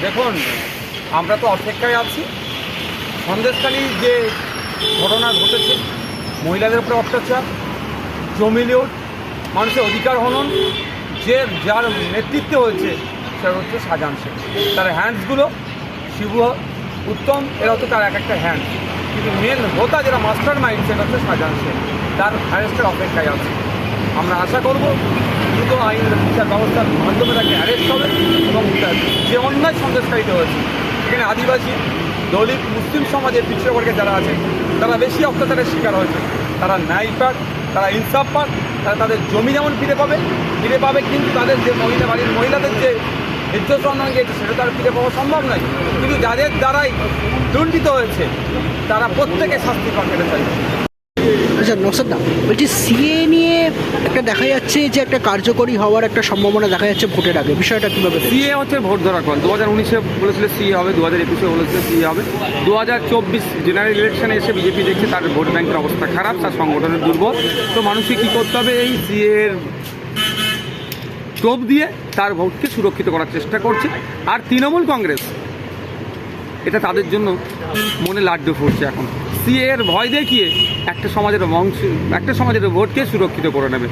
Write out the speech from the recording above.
দেখুন, আমরা তো অপেক্ষায় আছি। সন্দেশখালী যে ঘটনা ঘটেছে, মহিলাদের উপরে অত্যাচার, জমি লুট, মানুষের অধিকার হনন, যার নেতৃত্বে হয়েছে সেটা হচ্ছে শাহজাহান শেখ। তার হ্যান্ডসগুলো শিবু, উত্তম, এরা হচ্ছে তার এক একটা হ্যান্ড, কিন্তু মেন হোতা যেটা মাস্টার মাইন্ড সেটা হচ্ছে শাহজাহান শেখ। তার অ্যারেস্টের অপেক্ষায় আছে। আমরা আশা করব দ্রুত আইন বিচার ব্যবস্থার মাধ্যমে তাকে অ্যারেস্ট হবে এবং যে অন্যায় সন্দেশকারীতে হয়েছে, সেখানে আদিবাসী, দলিত, মুসলিম সমাজের পিছিয়ে বর্গের যারা আছে তারা বেশি অত্যাচারের শিকার হয়েছে, তারা ন্যায় পাক, তারা ইনসাফ পাক, তারা তাদের জমি যেমন ফিরে পাবে, কিন্তু তাদের যে বাড়ির মহিলাদের যে ইজ্জত সম্মান গিয়েছে সেটা তার ফিরে পাওয়া সম্ভব নয়। কিন্তু যাদের দ্বারাই লুণ্ঠিত হয়েছে তারা প্রত্যেকে শাস্তি পাক পেতে চাইবে। আচ্ছা নকশাদা, বলছি সিএ নিয়ে একটা দেখা যাচ্ছে যে একটা কার্যকরী হওয়ার একটা সম্ভাবনা দেখা যাচ্ছে ভোটের আগে, বিষয়টা কীভাবে? সিএ হচ্ছে ভোট ধরা কল। 2019-এ বলেছিল সিএ হবে, 2021-এ বলেছিল সিএ হবে, 2024 জেনারেল ইলেকশনে এসে বিজেপি দেখছে তার ভোট ব্যাংকের অবস্থা খারাপ, তার সংগঠনের দুর্বল। তো মানুষকে কী করতে হবে, এই সিএর টোপ দিয়ে তার ভোটকে সুরক্ষিত করার চেষ্টা করছে। আর তৃণমূল কংগ্রেস এটা তাদের জন্য মনে লাড্ডু ফুটছে এখন। সিএর ভয় দেখিয়ে একটা সমাজের ভোটকে সুরক্ষিত করে নেবে।